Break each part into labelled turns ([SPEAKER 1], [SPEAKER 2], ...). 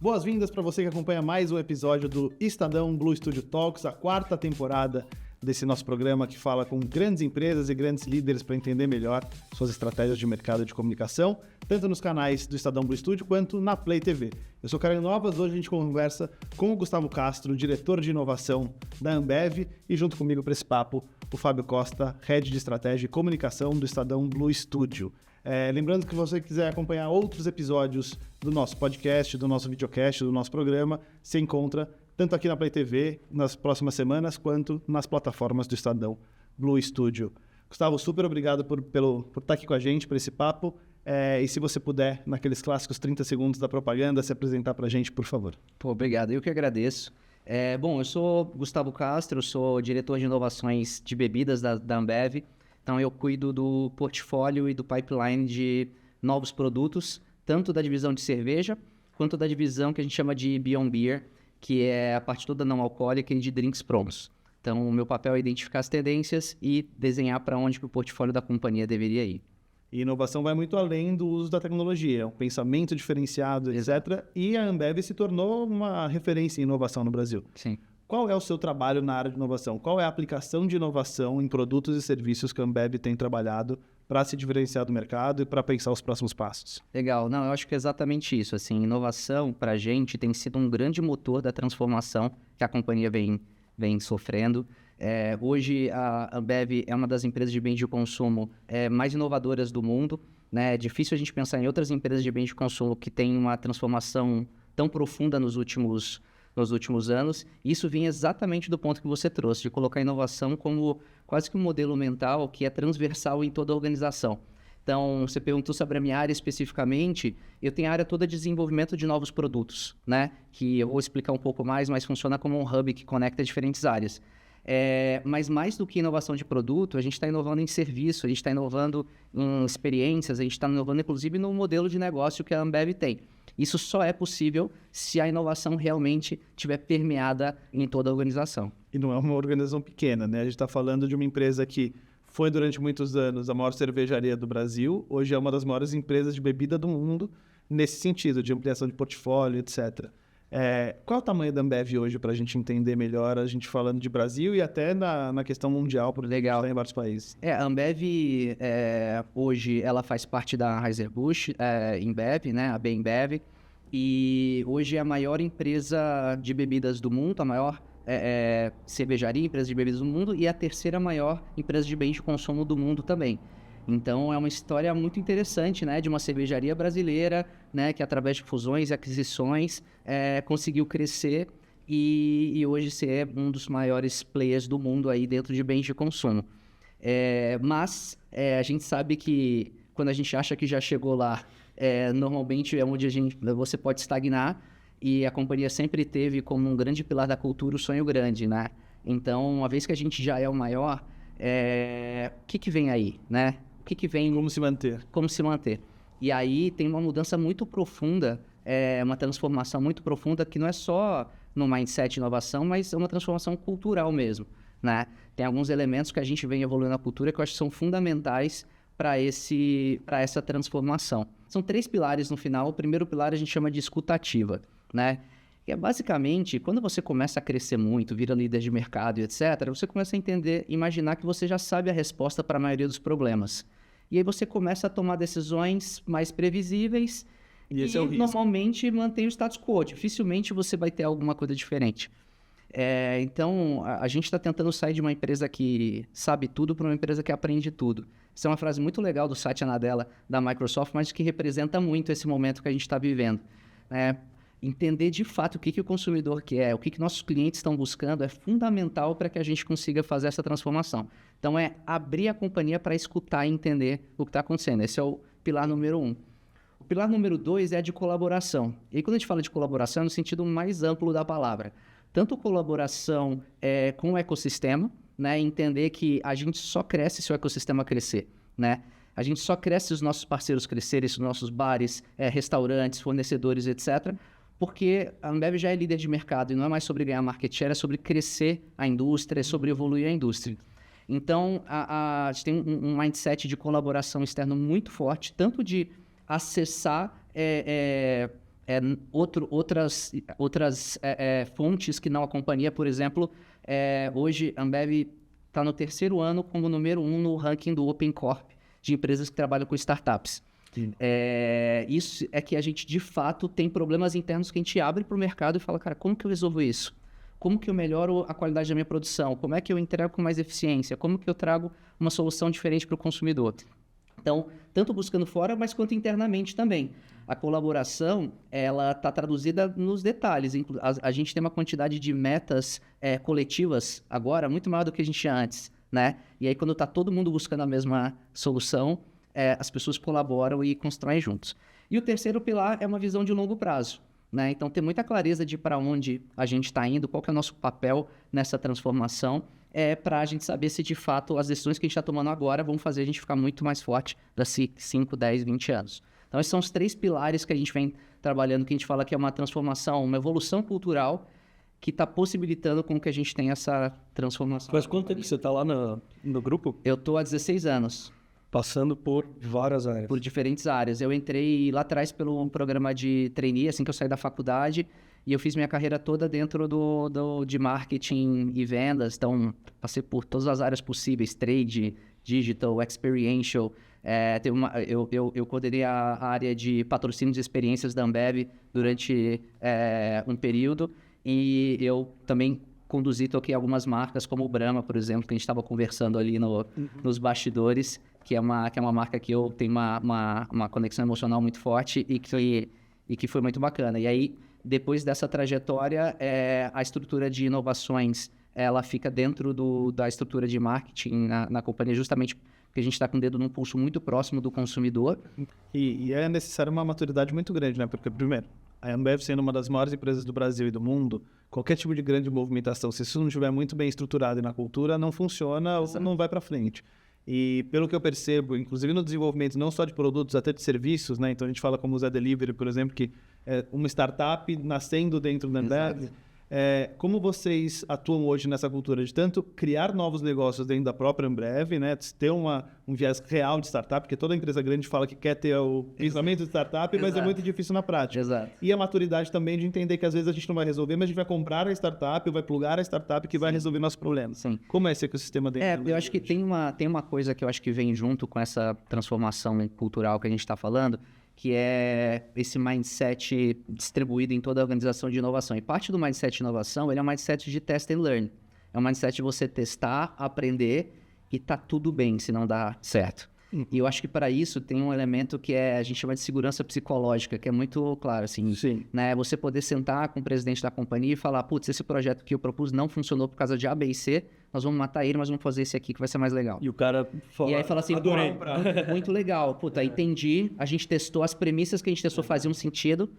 [SPEAKER 1] Boas-vindas para você que acompanha mais um episódio do Estadão Blue Studio Talks, a quarta temporada desse nosso programa que fala com grandes empresas e grandes líderes para entender melhor suas estratégias de mercado de comunicação, tanto nos canais do Estadão Blue Studio quanto na Play TV. Eu sou Caio Novas, hoje a gente conversa com o Gustavo Castro, diretor de inovação da Ambev, e junto comigo para esse papo, o Fábio Costa, Head de Estratégia e Comunicação do Estadão Blue Studio. Lembrando que se você quiser acompanhar outros episódios do nosso podcast, do nosso videocast, do nosso programa, se encontra tanto aqui na Play TV nas próximas semanas, quanto nas plataformas do Estadão Blue Studio. Gustavo, super obrigado por estar aqui com a gente, por esse papo. E se você puder, naqueles clássicos 30 segundos da propaganda, se apresentar para a gente, por favor.
[SPEAKER 2] Obrigado, eu que agradeço. Eu sou Gustavo Castro, sou diretor de inovações de bebidas da Ambev. Então, eu cuido do portfólio e do pipeline de novos produtos, tanto da divisão de cerveja, quanto da divisão que a gente chama de Beyond Beer, que é a parte toda não alcoólica e de drinks prontos. Então, o meu papel é identificar as tendências e desenhar para onde que o portfólio da companhia deveria ir.
[SPEAKER 1] E inovação vai muito além do uso da tecnologia, um pensamento diferenciado, etc. E a Ambev se tornou uma referência em inovação no Brasil.
[SPEAKER 2] Sim.
[SPEAKER 1] Qual é o seu trabalho na área de inovação? Qual é a aplicação de inovação em produtos e serviços que a Ambev tem trabalhado para se diferenciar do mercado e para pensar os próximos passos?
[SPEAKER 2] Legal. Não, eu acho que é exatamente isso. Assim, inovação, para a gente, tem sido um grande motor da transformação que a companhia vem sofrendo. Hoje, a Ambev é uma das empresas de bens de consumo mais inovadoras do mundo, né? É difícil a gente pensar em outras empresas de bens de consumo que têm uma transformação tão profunda nos últimos anos. Isso vinha exatamente do ponto que você trouxe, de colocar a inovação como quase que um modelo mental que é transversal em toda a organização. Então, você perguntou sobre a minha área especificamente, eu tenho a área toda de desenvolvimento de novos produtos, né? Que eu vou explicar um pouco mais, mas funciona como um hub que conecta diferentes áreas. Mas mais do que inovação de produto, a gente está inovando em serviço, a gente está inovando em experiências, a gente está inovando inclusive no modelo de negócio que a Ambev tem. Isso só é possível se a inovação realmente estiver permeada em toda a organização.
[SPEAKER 1] E não é uma organização pequena, né? A gente está falando de uma empresa que foi durante muitos anos a maior cervejaria do Brasil, hoje é uma das maiores empresas de bebida do mundo, nesse sentido, de ampliação de portfólio, etc. Qual é o tamanho da Ambev hoje para a gente entender melhor, a gente falando de Brasil e até na questão mundial, porque
[SPEAKER 2] Legal.
[SPEAKER 1] está em vários países?
[SPEAKER 2] A Ambev, hoje, ela faz parte da Anheuser-Busch InBev, né, a Bembev, e hoje é a maior empresa de bebidas do mundo, a maior cervejaria, empresa de bebidas do mundo, e a terceira maior empresa de bens de consumo do mundo também. Então, é uma história muito interessante, né, de uma cervejaria brasileira, né, que através de fusões e aquisições conseguiu crescer e hoje ser um dos maiores players do mundo aí dentro de bens de consumo. Mas a gente sabe que quando a gente acha que já chegou lá, normalmente é onde você pode estagnar, e a companhia sempre teve como um grande pilar da cultura o sonho grande, né? Então, uma vez que a gente já é o maior, o que vem aí, né? O que vem...
[SPEAKER 1] Como se manter?
[SPEAKER 2] Como se manter. E aí tem uma mudança muito profunda, uma transformação muito profunda, que não é só no mindset de inovação, mas é uma transformação cultural mesmo, né? Tem alguns elementos que a gente vem evoluindo na cultura que eu acho que são fundamentais para essa transformação. São 3 pilares no final. O primeiro pilar a gente chama de escuta ativa, né? Que é basicamente, quando você começa a crescer muito, vira líder de mercado e etc., você começa a imaginar que você já sabe a resposta para a maioria dos problemas. E aí você começa a tomar decisões mais previsíveis
[SPEAKER 1] e esse é o risco.
[SPEAKER 2] Normalmente mantém o status quo. Dificilmente você vai ter alguma coisa diferente. Então, a gente está tentando sair de uma empresa que sabe tudo para uma empresa que aprende tudo. Essa é uma frase muito legal do Satya Nadella, da Microsoft, mas que representa muito esse momento que a gente está vivendo. Entender de fato o que o consumidor quer, o que nossos clientes estão buscando é fundamental para que a gente consiga fazer essa transformação. Então, abrir a companhia para escutar e entender o que está acontecendo. Esse é o pilar número 1. O pilar número 2 é a de colaboração. E aí, quando a gente fala de colaboração, é no sentido mais amplo da palavra. Tanto colaboração com o ecossistema, né? Entender que a gente só cresce se o ecossistema crescer, né? A gente só cresce se os nossos parceiros crescerem, se os nossos bares, restaurantes, fornecedores, etc., porque a Ambev já é líder de mercado e não é mais sobre ganhar market share, é sobre crescer a indústria, é sobre evoluir a indústria. Então, a gente tem um mindset de colaboração externo muito forte, tanto de acessar outras fontes que não a companhia. Por exemplo, hoje a Ambev está no 3º ano como número 1 no ranking do Open Corp de empresas que trabalham com startups. Isso é que a gente, de fato, tem problemas internos que a gente abre para o mercado e fala, cara, como que eu resolvo isso? Como que eu melhoro a qualidade da minha produção? Como é que eu entrego com mais eficiência? Como que eu trago uma solução diferente para o consumidor? Então, tanto buscando fora, mas quanto internamente também. A colaboração, ela está traduzida nos detalhes. A gente tem uma quantidade de metas coletivas agora muito maior do que a gente tinha antes, né? E aí, quando está todo mundo buscando a mesma solução, as pessoas colaboram e constroem juntos. E o terceiro pilar é uma visão de longo prazo, né? Então, ter muita clareza de para onde a gente está indo, qual que é o nosso papel nessa transformação, para a gente saber se, de fato, as decisões que a gente está tomando agora vão fazer a gente ficar muito mais forte daqui 5, 10, 20 anos. Então, esses são os 3 pilares que a gente vem trabalhando, que a gente fala que é uma transformação, uma evolução cultural que está possibilitando com que a gente tenha essa transformação.
[SPEAKER 3] Faz quanto tempo que você está lá no grupo?
[SPEAKER 2] Eu estou há 16 anos.
[SPEAKER 3] Passando por várias áreas.
[SPEAKER 2] Por diferentes áreas. Eu entrei lá atrás pelo programa de trainee, assim que eu saí da faculdade, e eu fiz minha carreira toda dentro de marketing e vendas. Então, passei por todas as áreas possíveis, trade, digital, experiential. Eu coordenei a área de patrocínios e experiências da Ambev durante um período, e eu também toquei algumas marcas, como o Brahma, por exemplo, que a gente estava conversando ali nos bastidores, que é uma marca que eu tenho uma conexão emocional muito forte e que foi muito bacana. E aí, depois dessa trajetória, a estrutura de inovações, ela fica dentro da estrutura de marketing na companhia, justamente porque a gente está com o dedo num pulso muito próximo do consumidor.
[SPEAKER 1] E é necessário uma maturidade muito grande, né? Porque, primeiro, a Ambev sendo uma das maiores empresas do Brasil e do mundo, qualquer tipo de grande movimentação, se isso não estiver muito bem estruturado e na cultura, não funciona ou não vai para frente. E pelo que eu percebo, inclusive no desenvolvimento não só de produtos, até de serviços, né? Então a gente fala como o Zé Delivery, por exemplo, que é uma startup nascendo dentro da Ambev. Como vocês atuam hoje nessa cultura de tanto criar novos negócios dentro da própria Ambev, né? Ter um viés real de startup, porque toda empresa grande fala que quer ter o pensamento de startup, mas é muito difícil na prática.
[SPEAKER 2] Exato.
[SPEAKER 1] E a maturidade também de entender que às vezes a gente não vai resolver, mas a gente vai comprar a startup ou vai plugar a startup que vai resolver nosso problema.
[SPEAKER 2] Sim.
[SPEAKER 1] Como é esse ecossistema dentro?
[SPEAKER 2] Eu acho que tem uma coisa que eu acho que vem junto com essa transformação cultural que a gente está falando, que é esse mindset distribuído em toda a organização de inovação. E parte do mindset de inovação, ele é um mindset de test and learn. É um mindset de você testar, aprender e tá tudo bem se não dá certo. E eu acho que para isso tem um elemento que a gente chama de segurança psicológica, que é muito claro, assim, né? Você poder sentar com o presidente da companhia e falar, putz, esse projeto que eu propus não funcionou por causa de A, B e C, nós vamos matar ele, mas vamos fazer esse aqui que vai ser mais legal.
[SPEAKER 3] E o cara fala,
[SPEAKER 2] e aí fala assim,
[SPEAKER 3] adorei.
[SPEAKER 2] Muito legal, puta, entendi, a gente testou, as premissas que a gente testou faziam sentido,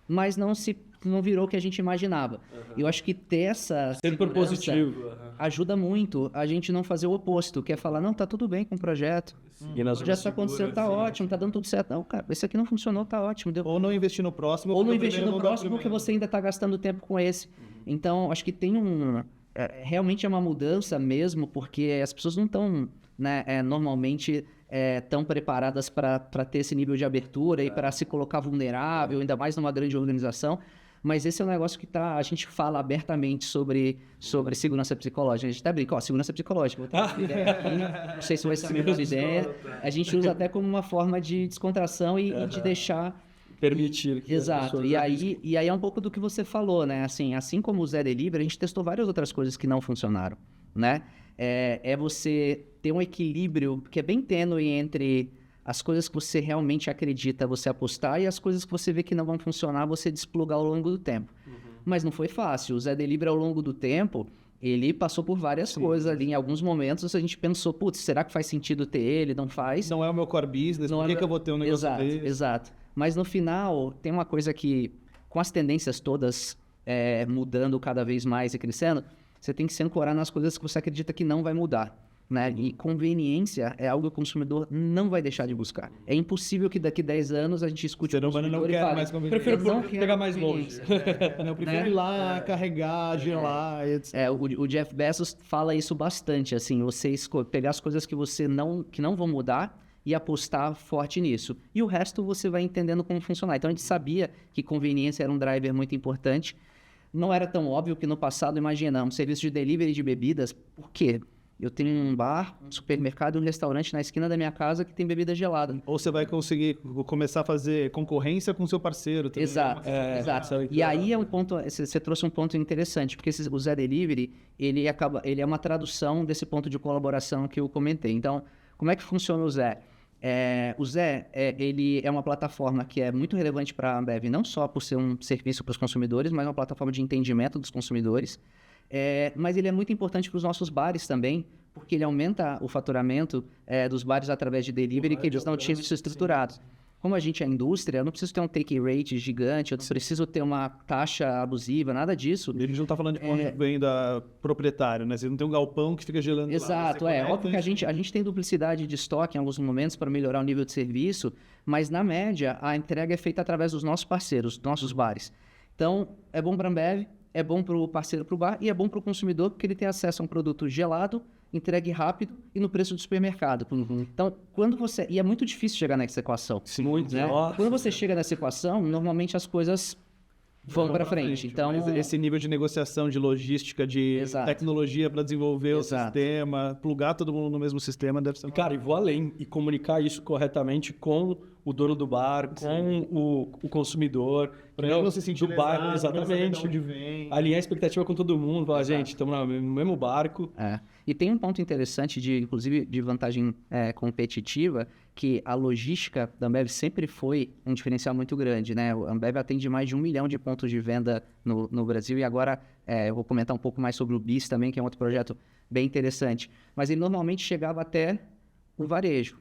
[SPEAKER 2] mas não virou o que a gente imaginava. E eu acho que ter essa
[SPEAKER 3] Sempre positivo.
[SPEAKER 2] ajuda muito a gente não fazer o oposto, que é falar, não, tá tudo bem com o projeto. O projeto tá acontecendo, tá ótimo, tá dando tudo certo. Não, cara, esse aqui não funcionou, tá ótimo.
[SPEAKER 1] Ou não investir no próximo.
[SPEAKER 2] Ou não investir no próximo porque você ainda tá gastando tempo com esse. Então, acho que tem realmente é uma mudança mesmo, porque as pessoas não estão, né, normalmente tão preparadas para ter esse nível de abertura e para se colocar vulnerável, ainda mais numa grande organização. Mas esse é um negócio que a gente fala abertamente sobre segurança psicológica. A gente até brinca, segurança psicológica. Não sei se vai ser a melhor ideia. A gente usa até como uma forma de descontração e de deixar...
[SPEAKER 3] Permitir.
[SPEAKER 2] Exato. E aí é um pouco do que você falou, né? Assim como o Zé Delivery, a gente testou várias outras coisas que não funcionaram, né? Você ter um equilíbrio que é bem tênue entre as coisas que você realmente acredita, você apostar, e as coisas que você vê que não vão funcionar, você desplugar ao longo do tempo. Mas não foi fácil. O Zé Delivery, ao longo do tempo, ele passou por várias coisas ali. Em alguns momentos, a gente pensou, putz, será que faz sentido ter ele? Não faz.
[SPEAKER 1] Não é o meu core business, por que eu vou ter um negócio desse?
[SPEAKER 2] Exato. Mas no final, tem uma coisa que, com as tendências todas mudando cada vez mais e crescendo, você tem que se ancorar nas coisas que você acredita que não vai mudar. Né? E conveniência é algo que o consumidor não vai deixar de buscar. É impossível que daqui 10 anos a gente escute
[SPEAKER 1] o consumidor
[SPEAKER 2] não
[SPEAKER 1] e fale, mais
[SPEAKER 3] prefiro pegar mais longe.
[SPEAKER 1] Eu prefiro ir lá, carregar, gelar, etc.
[SPEAKER 2] O Jeff Bezos fala isso bastante, assim, você pegar as coisas que não vão mudar e apostar forte nisso. E o resto você vai entendendo como funcionar. Então a gente sabia que conveniência era um driver muito importante. Não era tão óbvio que no passado, imagina, um serviço de delivery de bebidas, por quê? Eu tenho um bar, um supermercado e um restaurante na esquina da minha casa que tem bebida gelada.
[SPEAKER 1] Ou você vai conseguir começar a fazer concorrência com o seu parceiro também.
[SPEAKER 2] Exato, exato. E aí é um ponto, você trouxe um ponto interessante, porque o Zé Delivery, ele é uma tradução desse ponto de colaboração que eu comentei. Então, como é que funciona o Zé? O Zé, ele é uma plataforma que é muito relevante para a Ambev, não só por ser um serviço para os consumidores, mas uma plataforma de entendimento dos consumidores. Mas ele é muito importante para os nossos bares também, porque ele aumenta o faturamento dos bares através de delivery, que eles não tinham isso estruturado. Como a gente é indústria, eu não preciso ter um take rate gigante, eu não preciso ter uma taxa abusiva, nada disso.
[SPEAKER 1] E a gente não está falando de ponto de venda proprietário, né? Você não tem um galpão que fica gelando lá.
[SPEAKER 2] Exato, óbvio que a gente tem duplicidade de estoque em alguns momentos para melhorar o nível de serviço, mas na média a entrega é feita através dos nossos parceiros, dos nossos bares. Então, é bom para a Ambev, é bom para o parceiro, para o bar, e é bom para o consumidor, porque ele tem acesso a um produto gelado, entregue rápido e no preço do supermercado. Então, quando você... E é muito difícil chegar nessa equação.
[SPEAKER 3] Sim, muito.
[SPEAKER 2] Né? Quando você chega nessa equação, normalmente as coisas vão para frente. Então,
[SPEAKER 1] mas esse nível de negociação, de logística, de tecnologia para desenvolver o sistema, plugar todo mundo no mesmo sistema, deve ser...
[SPEAKER 3] Cara, e vou além e comunicar isso corretamente com o dono do bar, com o consumidor,
[SPEAKER 1] para ele não se sentir
[SPEAKER 3] do bar, exatamente. Alinhar a expectativa com todo mundo, falar, gente, estamos no mesmo barco.
[SPEAKER 2] E tem um ponto interessante, inclusive de vantagem competitiva, que a logística da Ambev sempre foi um diferencial muito grande, né? A Ambev atende mais de 1 milhão de pontos de venda no Brasil, e agora eu vou comentar um pouco mais sobre o BIS também, que é um outro projeto bem interessante. Mas ele normalmente chegava até o varejo,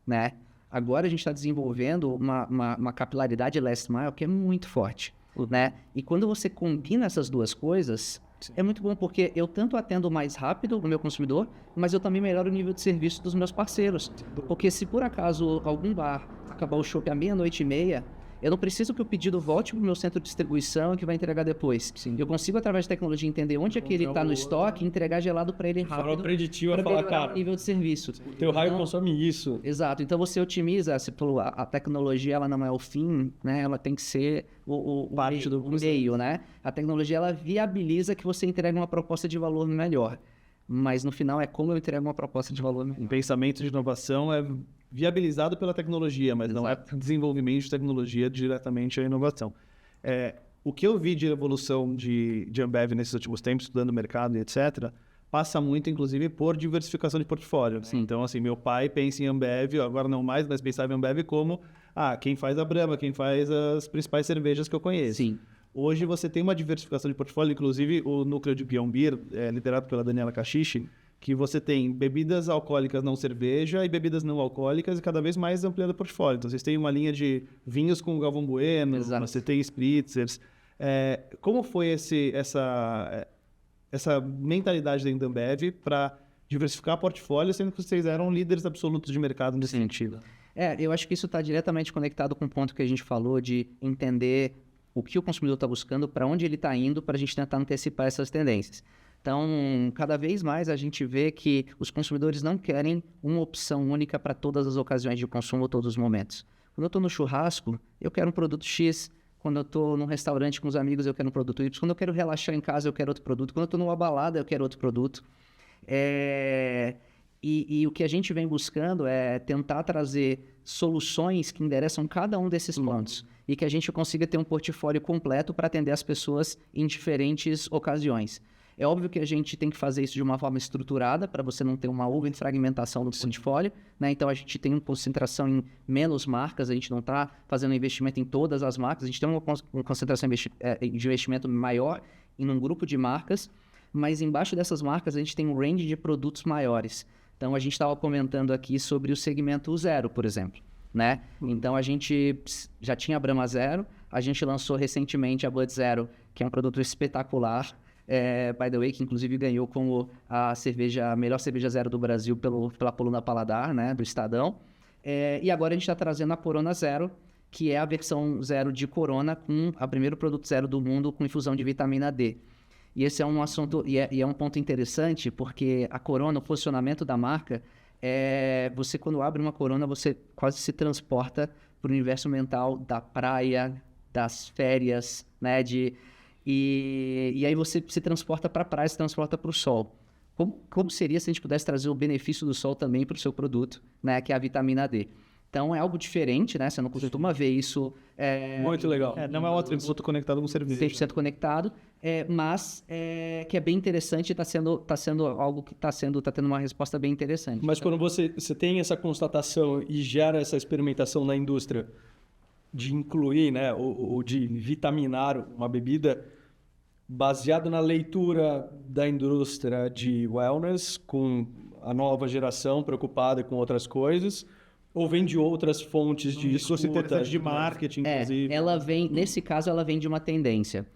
[SPEAKER 2] né? Agora a gente está desenvolvendo uma capilaridade last mile que é muito forte, né? E quando você combina essas duas coisas... Sim. É muito bom porque eu tanto atendo mais rápido o meu consumidor, mas eu também melhoro o nível de serviço dos meus parceiros. Porque se por acaso algum bar acabar o chopp à 00:30, eu não preciso que o pedido volte para o meu centro de distribuição que vai entregar depois. Sim. Eu consigo, através de tecnologia, entender onde é que ele está no estoque e entregar gelado para ele rápido.
[SPEAKER 3] Forma preditiva para falar, cara,
[SPEAKER 2] o nível de serviço.
[SPEAKER 3] O teu raio consome isso.
[SPEAKER 2] Exato. Então você otimiza, a tecnologia ela não é o fim, né? Ela tem que ser o meio, né? A tecnologia ela viabiliza que você entregue uma proposta de valor melhor. Mas no final é como eu entrego uma proposta de valor melhor.
[SPEAKER 1] O pensamento de inovação é viabilizado pela tecnologia, mas não é desenvolvimento de tecnologia diretamente a inovação. O que eu vi de evolução de Ambev nesses últimos tempos, estudando o mercado e etc., passa muito, inclusive, por diversificação de portfólio. Né? Então, assim, meu pai pensa em Ambev, agora não mais, mas pensava em Ambev como quem faz a Brahma, quem faz as principais cervejas que eu conheço.
[SPEAKER 2] Sim.
[SPEAKER 1] Hoje você tem uma diversificação de portfólio, inclusive o núcleo de Beyond Beer, liderado pela Daniela Cachiche, que você tem bebidas alcoólicas não cerveja e bebidas não alcoólicas e cada vez mais ampliando o portfólio. Então, vocês têm uma linha de vinhos com Galvão Bueno, você tem spritzers. Como foi essa mentalidade da Ambev para diversificar portfólio, sendo que vocês eram líderes absolutos de mercado nesse sentido?
[SPEAKER 2] Eu acho que isso está diretamente conectado com o ponto que a gente falou de entender o que o consumidor está buscando, para onde ele está indo, para a gente tentar antecipar essas tendências. Então, cada vez mais a gente vê que os consumidores não querem uma opção única para todas as ocasiões de consumo, todos os momentos. Quando eu estou no churrasco, eu quero um produto X. Quando eu estou num restaurante com os amigos, eu quero um produto Y. Quando eu quero relaxar em casa, eu quero outro produto. Quando eu estou numa balada, eu quero outro produto. E o que a gente vem buscando é tentar trazer soluções que endereçam cada um desses pontos e que a gente consiga ter um portfólio completo para atender as pessoas em diferentes ocasiões. É óbvio que a gente tem que fazer isso de uma forma estruturada para você não ter uma fragmentação do portfólio, né? Então, a gente tem uma concentração em menos marcas, a gente não está fazendo investimento em todas as marcas, a gente tem uma concentração de investimento maior em um grupo de marcas, mas embaixo dessas marcas a gente tem um range de produtos maiores. Então, a gente estava comentando aqui sobre o segmento zero, por exemplo, né? Então, a gente já tinha a Brahma Zero, a gente lançou recentemente a Bud Zero, que é um produto espetacular, by the way, que inclusive ganhou como a melhor cerveja zero do Brasil pela Coluna Paladar, né, do Estadão. E agora a gente está trazendo a Corona Zero, que é a versão zero de Corona, com o primeiro produto zero do mundo com infusão de vitamina D. E esse é um assunto, e é um ponto interessante, porque a Corona, o posicionamento da marca, você quando abre uma Corona, você quase se transporta para o universo mental da praia, das férias, né? E aí você se transporta para a praia, se transporta para o sol. Como seria se a gente pudesse trazer o benefício do sol também para o seu produto, né? Que é a vitamina D. Então, é algo diferente, né? Você não costuma ver isso...
[SPEAKER 3] Muito legal.
[SPEAKER 1] Não é um atributo conectado com cerveja.
[SPEAKER 2] 100% conectado, mas que é bem interessante e está sendo algo que está tendo uma resposta bem interessante.
[SPEAKER 3] Mas quando você tem essa constatação e gera essa experimentação na indústria de incluir, né, ou de vitaminar uma bebida baseado na leitura da indústria de wellness, com a nova geração preocupada com outras coisas... Ou vem de outras fontes de
[SPEAKER 1] discurso interessante de marketing, inclusive.
[SPEAKER 2] Nesse caso, ela vem de uma tendência.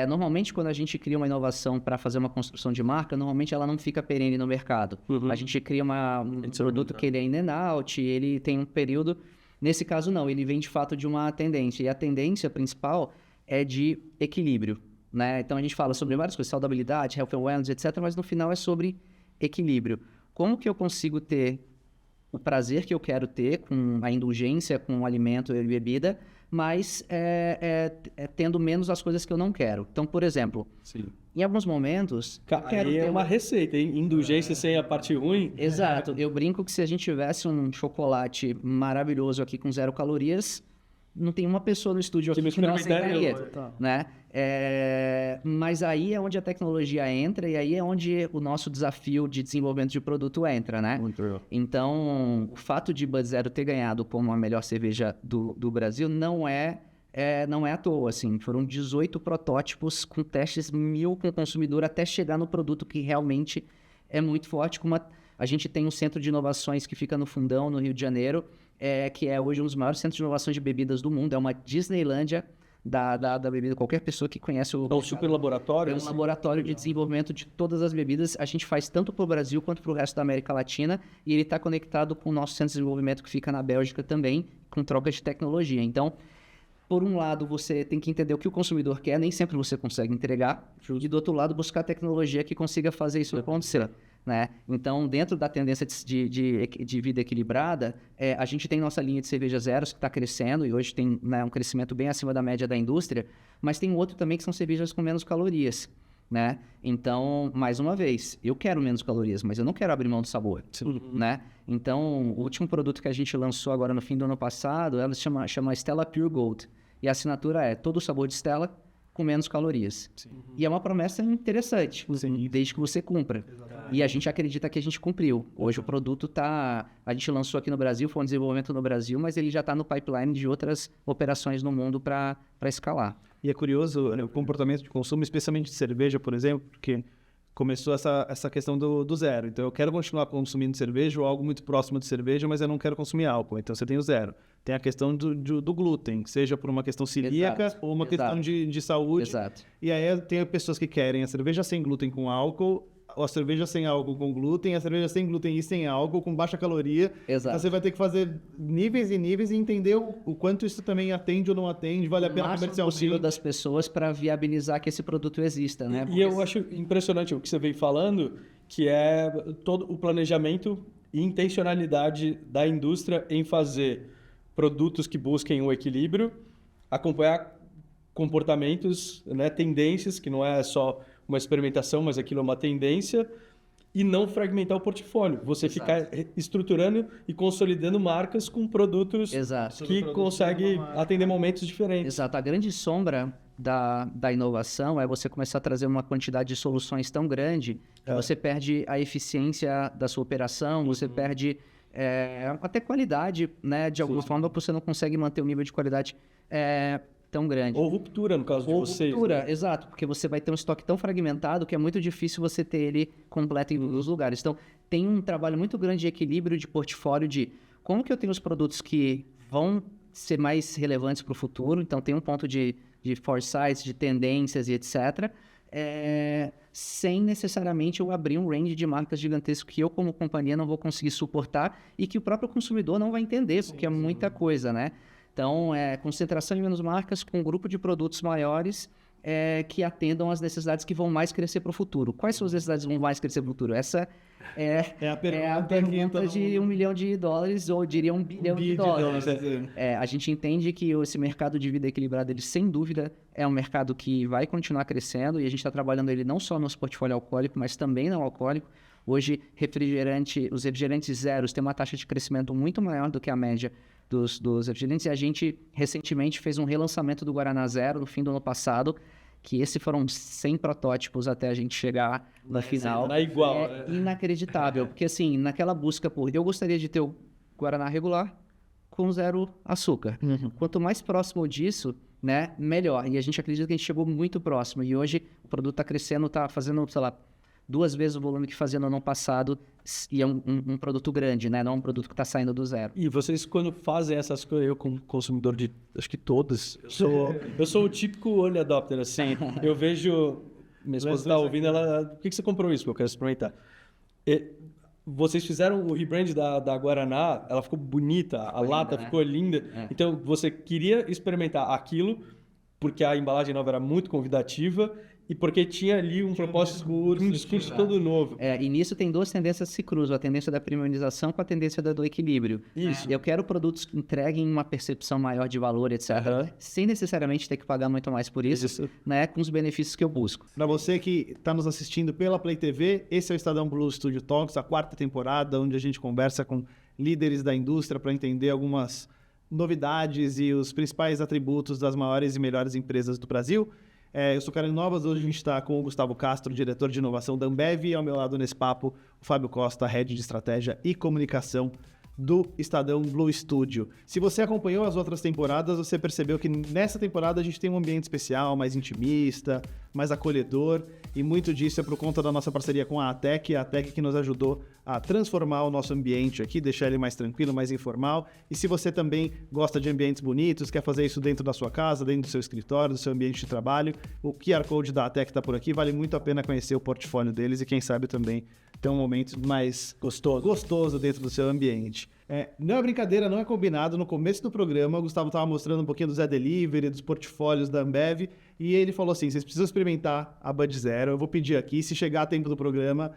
[SPEAKER 2] Normalmente, quando a gente cria uma inovação para fazer uma construção de marca, normalmente ela não fica perene no mercado. A gente cria um produto que ele é in and out, ele tem um período... Nesse caso, não. Ele vem, de fato, de uma tendência. E a tendência principal é de equilíbrio, né? Então, a gente fala sobre várias coisas, saudabilidade, health and wellness, etc. Mas, no final, é sobre equilíbrio. Como que eu consigo ter o prazer que eu quero ter com a indulgência, com o alimento e bebida, mas tendo menos as coisas que eu não quero. Então, por exemplo, em alguns momentos...
[SPEAKER 3] Aí é uma receita, hein? Indulgência sem a parte ruim.
[SPEAKER 2] Exato. Eu brinco que se a gente tivesse um chocolate maravilhoso aqui com 0 calorias, não tem uma pessoa no estúdio aqui que não aceitaria, né? Mas aí é onde a tecnologia entra e aí é onde o nosso desafio de desenvolvimento de produto entra, né?
[SPEAKER 3] Muito legal.
[SPEAKER 2] Então, o fato de Bud Zero ter ganhado como a melhor cerveja do Brasil não é à toa, assim. Foram 18 protótipos com testes 1000 com o consumidor até chegar no produto que realmente é muito forte. A gente tem um centro de inovações que fica no Fundão, no Rio de Janeiro, que é hoje um dos maiores centros de inovações de bebidas do mundo. É uma Disneylândia da bebida. Qualquer pessoa que conhece o...
[SPEAKER 3] É um super laboratório?
[SPEAKER 2] É um laboratório de desenvolvimento de todas as bebidas. A gente faz tanto para o Brasil quanto para o resto da América Latina. E ele está conectado com o nosso centro de desenvolvimento que fica na Bélgica também, com troca de tecnologia. Então, por um lado, você tem que entender o que o consumidor quer. Nem sempre você consegue entregar. E do outro lado, buscar tecnologia que consiga fazer isso acontecer. Né? Então, dentro da tendência de vida equilibrada, a gente tem nossa linha de cerveja zeros que está crescendo e hoje tem, né, um crescimento bem acima da média da indústria, mas tem outro também que são cervejas com menos calorias, né? Então, mais uma vez, eu quero menos calorias, mas eu não quero abrir mão do sabor, né? Então, o último produto que a gente lançou agora no fim do ano passado, ela chama Stella Pure Gold e a assinatura é todo o sabor de Stella com menos calorias. E é uma promessa interessante, desde que você cumpra. E a gente acredita que a gente cumpriu. Hoje o produto a gente lançou aqui no Brasil, foi um desenvolvimento no Brasil, mas ele já está no pipeline de outras operações no mundo para escalar.
[SPEAKER 1] E é curioso, né, o comportamento de consumo, especialmente de cerveja, por exemplo, porque começou essa questão do zero. Então, eu quero continuar consumindo cerveja ou algo muito próximo de cerveja, mas eu não quero consumir álcool. Então, você tem o zero. Tem a questão do glúten, seja por uma questão celíaca ou uma questão de saúde.
[SPEAKER 2] Exato.
[SPEAKER 1] E aí, tem pessoas que querem a cerveja sem glúten com álcool, ou a cerveja sem álcool com glúten, a cerveja sem glúten e sem álcool, com baixa caloria.
[SPEAKER 2] Exato.
[SPEAKER 1] Então, você vai ter que fazer níveis e níveis e entender o quanto isso também atende ou não atende, vale a pena comercialmente.
[SPEAKER 2] Possível das pessoas para viabilizar que esse produto exista, né?
[SPEAKER 3] E eu acho impressionante o que você veio falando, que é todo o planejamento e intencionalidade da indústria em fazer produtos que busquem o equilíbrio, acompanhar comportamentos, né, tendências, que não é só uma experimentação, mas aquilo é uma tendência, e não fragmentar o portfólio. Você ficar estruturando e consolidando marcas com produtos que conseguem atender momentos diferentes.
[SPEAKER 2] Exato. A grande sombra da inovação é você começar a trazer uma quantidade de soluções tão grande que você perde a eficiência da sua operação, você perde até qualidade, né? De alguma forma, você não consegue manter o nível de qualidade tão grande.
[SPEAKER 3] Ou ruptura, no caso de vocês.
[SPEAKER 2] Ruptura, exato, porque você vai ter um estoque tão fragmentado que é muito difícil você ter ele completo em todos os lugares. Então, tem um trabalho muito grande de equilíbrio de portfólio de como que eu tenho os produtos que vão ser mais relevantes para o futuro. Então, tem um ponto de foresight, de tendências e etc., sem necessariamente eu abrir um range de marcas gigantesco que eu, como companhia, não vou conseguir suportar e que o próprio consumidor não vai entender, porque é muita coisa, né? Então, concentração em menos marcas com um grupo de produtos maiores que atendam às necessidades que vão mais crescer para o futuro. Quais são as necessidades que vão mais crescer para o futuro? Essa
[SPEAKER 1] É a
[SPEAKER 2] pergunta de $1 milhão, ou diria $1 bilhão. A gente entende que esse mercado de vida equilibrada, ele sem dúvida é um mercado que vai continuar crescendo e a gente está trabalhando ele não só no nosso portfólio alcoólico, mas também não alcoólico. Hoje, os refrigerantes zeros têm uma taxa de crescimento muito maior do que a média dos refrigerantes, e a gente recentemente fez um relançamento do Guaraná Zero no fim do ano passado, que esses foram 100 protótipos até a gente chegar no final.
[SPEAKER 3] Era igual.
[SPEAKER 2] É inacreditável, porque assim, naquela busca por... Eu gostaria de ter o Guaraná regular com zero açúcar. Quanto mais próximo disso, né, melhor. E a gente acredita que a gente chegou muito próximo. E hoje o produto está crescendo, está fazendo, sei lá, 2 vezes o volume que fazia no ano passado, e é um produto grande, né? Não um produto que está saindo do zero.
[SPEAKER 3] E vocês, quando fazem essas coisas, eu como consumidor de, acho que todas, eu sou o típico early adopter, assim. Eu vejo, minha esposa está ouvindo, ela, por que você comprou isso? Eu quero experimentar. Vocês fizeram o rebrand da Guaraná, ela ficou bonita, a lata ficou linda. Então, você queria experimentar aquilo, porque a embalagem nova era muito convidativa, e porque tinha ali um propósito, um discurso todo novo.
[SPEAKER 2] E nisso tem 2 tendências que se cruzam, a tendência da premiumização com a tendência do equilíbrio.
[SPEAKER 3] Isso.
[SPEAKER 2] Eu quero produtos que entreguem uma percepção maior de valor, etc., sem necessariamente ter que pagar muito mais por isso, né, com os benefícios que eu busco.
[SPEAKER 1] Para você que está nos assistindo pela Play TV, esse é o Estadão Blues Studio Talks, a 4ª temporada, onde a gente conversa com líderes da indústria para entender algumas novidades e os principais atributos das maiores e melhores empresas do Brasil. Eu sou Karen Novas, hoje a gente está com o Gustavo Castro, diretor de inovação da Ambev, e ao meu lado nesse papo, o Fábio Costa, head de estratégia e comunicação do Estadão Blue Studio. Se você acompanhou as outras temporadas, você percebeu que nessa temporada a gente tem um ambiente especial, mais intimista, mais acolhedor, e muito disso é por conta da nossa parceria com a ATEC que nos ajudou a transformar o nosso ambiente aqui, deixar ele mais tranquilo, mais informal. E se você também gosta de ambientes bonitos, quer fazer isso dentro da sua casa, dentro do seu escritório, do seu ambiente de trabalho, o QR Code da ATEC está por aqui, vale muito a pena conhecer o portfólio deles e quem sabe também ter um momento mais gostoso dentro do seu ambiente. Não é brincadeira, não é combinado. No começo do programa, o Gustavo estava mostrando um pouquinho do Zé Delivery, dos portfólios da Ambev, e ele falou assim, vocês precisam experimentar a Bud Zero, eu vou pedir aqui, se chegar a tempo do programa,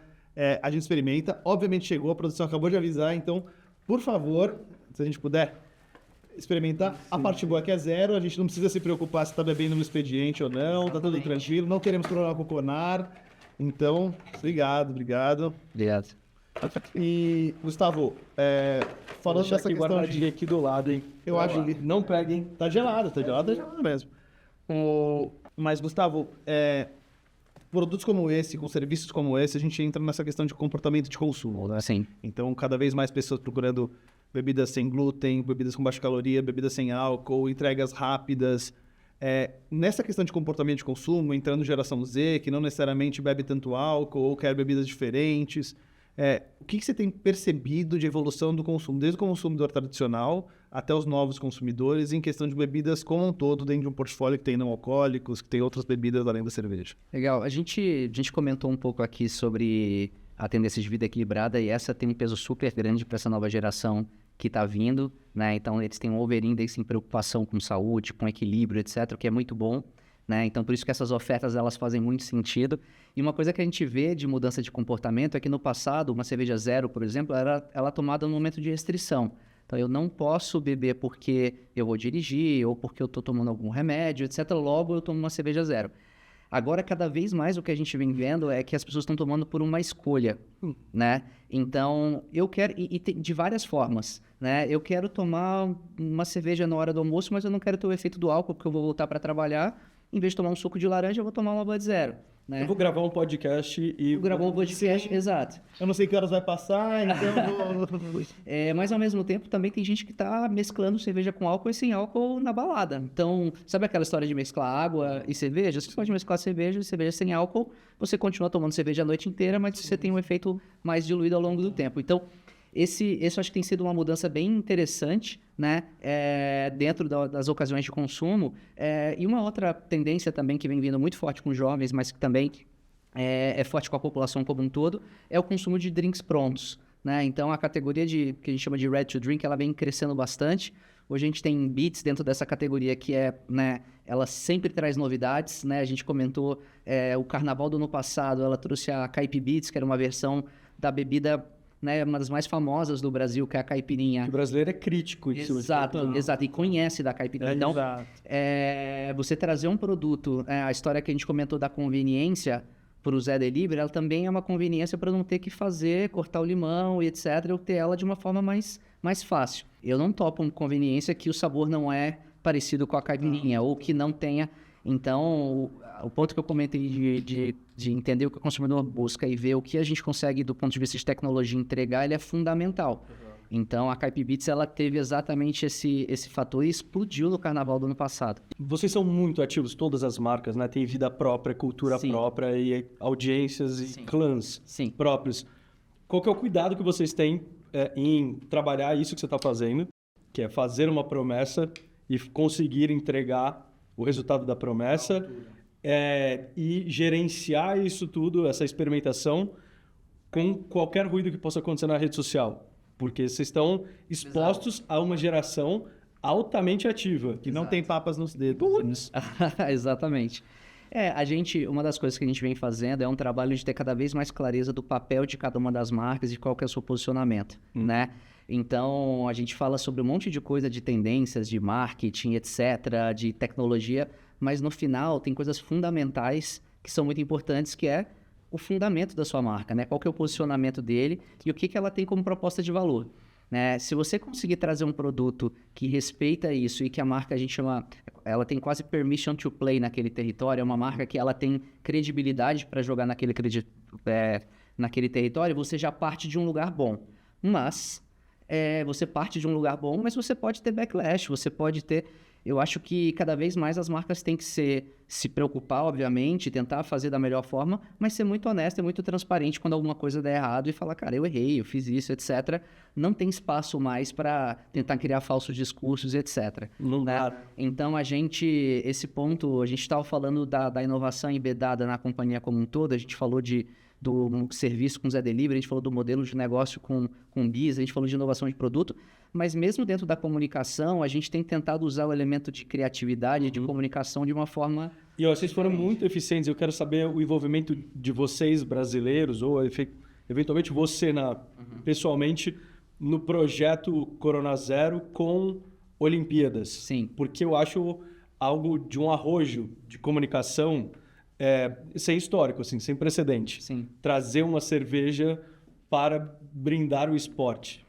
[SPEAKER 1] a gente experimenta. Obviamente chegou, a produção acabou de avisar, então, por favor, se a gente puder experimentar. Sim. A parte boa é que é zero, a gente não precisa se preocupar se está bebendo no expediente ou não, tá tudo tranquilo, não queremos problema com o CONAR. Então, obrigado.
[SPEAKER 2] Obrigado.
[SPEAKER 1] E, Gustavo, falando dessa questão
[SPEAKER 3] aqui do lado, hein?
[SPEAKER 1] Eu acho que
[SPEAKER 3] não peguem.
[SPEAKER 1] Tá gelado mesmo. Mas, Gustavo, produtos como esse, com serviços como esse, a gente entra nessa questão de comportamento de consumo, né?
[SPEAKER 2] Sim.
[SPEAKER 1] Então, cada vez mais pessoas procurando bebidas sem glúten, bebidas com baixa caloria, bebidas sem álcool, entregas rápidas. Nessa questão de comportamento de consumo, entrando geração Z, que não necessariamente bebe tanto álcool ou quer bebidas diferentes, o que você tem percebido de evolução do consumo, desde o consumidor tradicional até os novos consumidores, em questão de bebidas como um todo, dentro de um portfólio que tem não alcoólicos, que tem outras bebidas além da cerveja?
[SPEAKER 2] Legal. A gente comentou um pouco aqui sobre a tendência de vida equilibrada, e essa tem um peso super grande para essa nova geração que está vindo, né? Então, eles têm um over-index em preocupação com saúde, com equilíbrio, etc., o que é muito bom, né? Então, por isso que essas ofertas, elas fazem muito sentido. E uma coisa que a gente vê de mudança de comportamento é que no passado, uma cerveja zero, por exemplo, ela tomada no momento de restrição. Então, eu não posso beber porque eu vou dirigir ou porque eu estou tomando algum remédio, etc. Logo, eu tomo uma cerveja zero. Agora, cada vez mais o que a gente vem vendo é que as pessoas estão tomando por uma escolha, né? Então, eu quero... E de várias formas, né? Eu quero tomar uma cerveja na hora do almoço, mas eu não quero ter o efeito do álcool, porque eu vou voltar para trabalhar. Em vez de tomar um suco de laranja, eu vou tomar uma Bud Zero, né?
[SPEAKER 3] Eu vou gravar um podcast e...
[SPEAKER 2] Exato.
[SPEAKER 1] Eu não sei que horas vai passar, então vou...
[SPEAKER 2] Mas, ao mesmo tempo, também tem gente que está mesclando cerveja com álcool e sem álcool na balada. Então, sabe aquela história de mesclar água e cerveja? Você pode mesclar cerveja e cerveja sem álcool, você continua tomando cerveja a noite inteira, mas você tem um efeito mais diluído ao longo do tempo. Então, esse eu acho que tem sido uma mudança bem interessante, né? Dentro das ocasiões de consumo. E uma outra tendência também que vem vindo muito forte com os jovens, mas que também é forte com a população como um todo, é o consumo de drinks prontos, né? Então, a categoria que a gente chama de ready to drink, ela vem crescendo bastante. Hoje a gente tem Beats dentro dessa categoria que né, ela sempre traz novidades, né? A gente comentou o Carnaval do ano passado, ela trouxe a Caipi Beats, que era uma versão da bebida, né, uma das mais famosas do Brasil, que é a caipirinha.
[SPEAKER 3] O brasileiro é crítico em cima
[SPEAKER 2] Exato, e conhece da caipirinha. Então, você trazer um produto, a história que a gente comentou da conveniência para o Zé Delivery, ela também é uma conveniência para não ter que cortar o limão e etc, ou ter ela de uma forma mais fácil. Eu não topo uma conveniência que o sabor não é parecido com a caipirinha, ou que não tenha. Então, o ponto que eu comentei de entender o que o consumidor busca e ver o que a gente consegue do ponto de vista de tecnologia entregar, ele é fundamental. Então, a Caipi Beats, ela teve exatamente esse fator e explodiu no Carnaval do ano passado.
[SPEAKER 3] Vocês são muito ativos, todas as marcas, né? Tem vida própria, cultura própria e audiências e clãs próprios. Qual que é o cuidado que vocês têm em trabalhar isso que você está fazendo, que é fazer uma promessa e conseguir entregar o resultado da promessa e gerenciar isso tudo, essa experimentação, com qualquer ruído que possa acontecer na rede social? Porque vocês estão expostos a uma geração altamente ativa.
[SPEAKER 1] Que não tem papas nos dedos.
[SPEAKER 2] Exatamente. Uma das coisas que a gente vem fazendo é um trabalho de ter cada vez mais clareza do papel de cada uma das marcas e qual que é o seu posicionamento, né? Então, a gente fala sobre um monte de coisa de tendências, de marketing, etc., de tecnologia, mas no final tem coisas fundamentais que são muito importantes, que é o fundamento da sua marca, né? Qual que é o posicionamento dele e o que ela tem como proposta de valor, né? Se você conseguir trazer um produto que respeita isso e que a marca, a gente chama, ela tem quase permission to play naquele território, é uma marca que ela tem credibilidade para jogar naquele território, você já parte de um lugar bom. Mas você parte de um lugar bom, mas você pode ter backlash, você pode ter... Eu acho que cada vez mais as marcas têm que se preocupar, obviamente, tentar fazer da melhor forma, mas ser muito honesta e muito transparente quando alguma coisa der errado e falar, cara, eu errei, eu fiz isso, etc. Não tem espaço mais para tentar criar falsos discursos, etc.
[SPEAKER 3] Não dá.
[SPEAKER 2] Então, esse ponto, a gente estava falando da inovação embedada na companhia como um todo, a gente falou do serviço com o Zé Delivery, a gente falou do modelo de negócio com o BIS, a gente falou de inovação de produto, mas mesmo dentro da comunicação, a gente tem tentado usar o elemento de criatividade, de comunicação de uma forma...
[SPEAKER 3] E vocês foram muito eficientes, eu quero saber o envolvimento de vocês brasileiros, ou eventualmente você pessoalmente, no projeto Corona Zero com Olimpíadas.
[SPEAKER 2] Sim.
[SPEAKER 3] Porque eu acho algo de um arrojo de comunicação... sem histórico, assim, sem precedente.
[SPEAKER 2] Sim.
[SPEAKER 3] Trazer uma cerveja para brindar o esporte.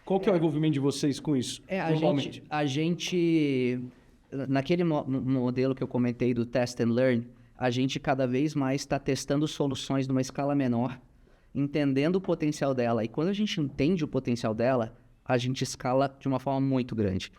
[SPEAKER 3] Qual que é o envolvimento de vocês com isso?
[SPEAKER 2] A gente naquele modelo que eu comentei do Test and Learn, a gente cada vez mais está testando soluções numa escala menor, entendendo o potencial dela. E quando a gente entende o potencial dela, a gente escala de uma forma muito grande.